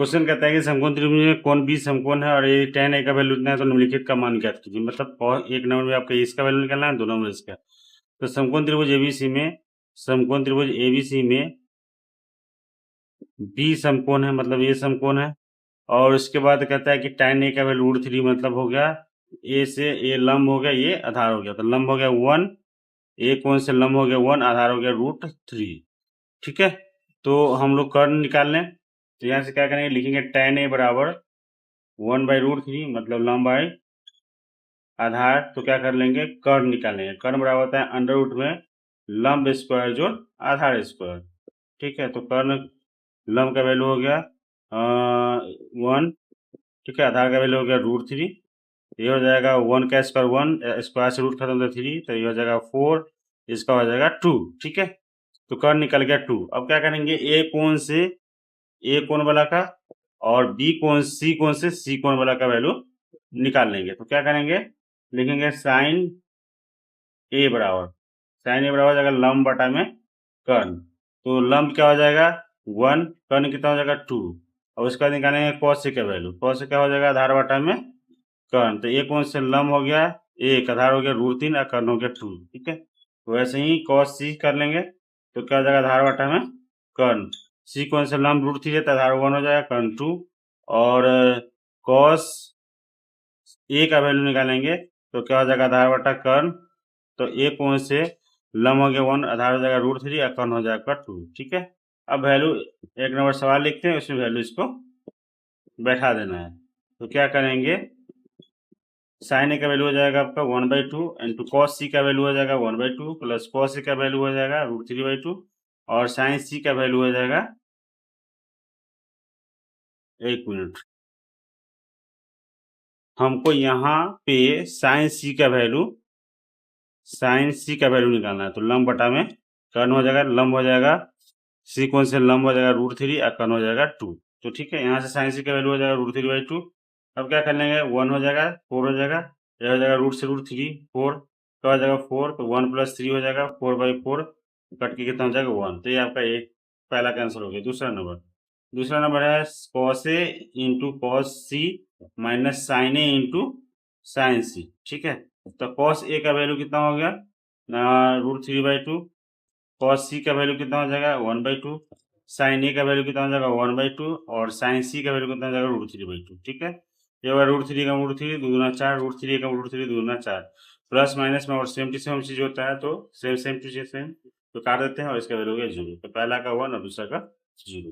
Question कहता है कि समकोण त्रिभुज में कौन बी समकोण है और ये tan a का वैल्यू इतना है तो निम्नलिखित का मान ज्ञात कीजिए। मतलब एक नंबर में आपका इसका वैल्यू निकालना है, 2 नंबर इसका। तो समकोण त्रिभुज एबीसी में बी समकोण है, मतलब ये समकोण है। और उसके बाद कहता है कि tan a का वैल्यू √3, मतलब हो गया ए से ए लंब हो गया, ये आधार हो गया, तो लंब हो गया 1, ए कोण से लंब हो गया 1, आधार हो गया √3। ठीक है, तो हम लोग कर्ण निकाल लें। तो यहाँ से क्या करेंगे, लिखेंगे tan a बराबर 1/√3, मतलब लंब बाई आधार। तो क्या कर लेंगे, कर्ण निकालेंगे। कर्ण बराबर होता है अंडर रूट में लंब स्क्वायर जोड़ आधार स्क्वायर। ठीक है, तो कर्ण लंब का वैल्यू हो गया 1, ठीक है, आधार का वैल्यू हो गया √3। ये हो जाएगा 1 का स्क्वायर 1, स्क्वायर से रूट खत्म होता है 3, तो ये हो जाएगा 4, इसका हो जाएगा 2। ठीक है, तो कर्ण निकल गया 2। अब क्या करेंगे, ए कोण वाला का और सी कोण से सी कोण वाला का वैल्यू निकाल लेंगे। तो क्या करेंगे, लिखेंगे साइन ए बराबर हो जाएगा लंब बटा में कर्ण। तो लंब क्या हो जाएगा 1, कर्ण कितना हो जाएगा 2, और उसका निकालेंगे cos c का वैल्यू। cos c क्या हो जाएगा, आधार बटा में कर्ण। तो एक कोण से लंब हो गया 1, आधार हो गया √3 और कर्ण हो गया 2। ठीक है, तो वैसे ही cos c कर लेंगे, तो क्या हो जाएगा, आधार बटा में कर्ण। सी कोण से लंब √3 है तो आधार 1 हो जाएगा, कर्ण 2। और cos a का वैल्यू निकालेंगे तो क्या हो जाएगा, आधार बटा कर्ण। तो ए कोण से लंब हो गया 1, आधार हो जाएगा √3 और कर्ण हो जाएगा 2। ठीक है, अब वैल्यू एक नंबर सवाल लिखते हैं, उसमें वैल्यू इसको बैठा देना है। तो क्या करेंगे, साइन ए का वैल्यू हो जाएगा आपका 1/2 इंटू cos c का वैल्यू हो जाएगा 1/2 प्लस cos a का वैल्यू हो जाएगा √3/2 और साइन c का वैल्यू हो जाएगा, एक मिनट, हमको यहाँ पे साइन c का वैल्यू निकालना है। तो लंब बटा में कर्ण हो जाएगा, लंब हो जाएगा सी कोण से लंब हो जाएगा √3 और कर्ण हो जाएगा 2। तो ठीक है, यहाँ से साइन सी का वैल्यू हो जाएगा √3/2। अब क्या कर लेंगे, 1 हो जाएगा, 4 हो जाएगा, यह हो जाएगा रूट से √3 4, क्या हो जाएगा 4, तो 1 + 3 हो जाएगा 4/4, कट के कितना हो जाएगा 1। तो ये आपका एक पहला का आंसर हो गया। दूसरा नंबर है cos a into cos c minus sine A into sine C. ठीक है, तो cos a का वैल्यू कितना हो गया √3/2, cos c का वैल्यू कितना हो जाएगा 1/2, साइन ए का वैल्यू कितना हो जाएगा 1/2 और साइन सी का वैल्यू कितना हो जाएगा √3/2। ठीक है, ये होगा √3 का √3 दूना 4, √3 का √3 दूना 4, प्लस माइनस में और सेम टू सेम चीज होता है, तो सेम टू सेम तो काट देते हैं और इसका वैल्यू हो गया 0। तो पहला का 1 और दूसरा का 0।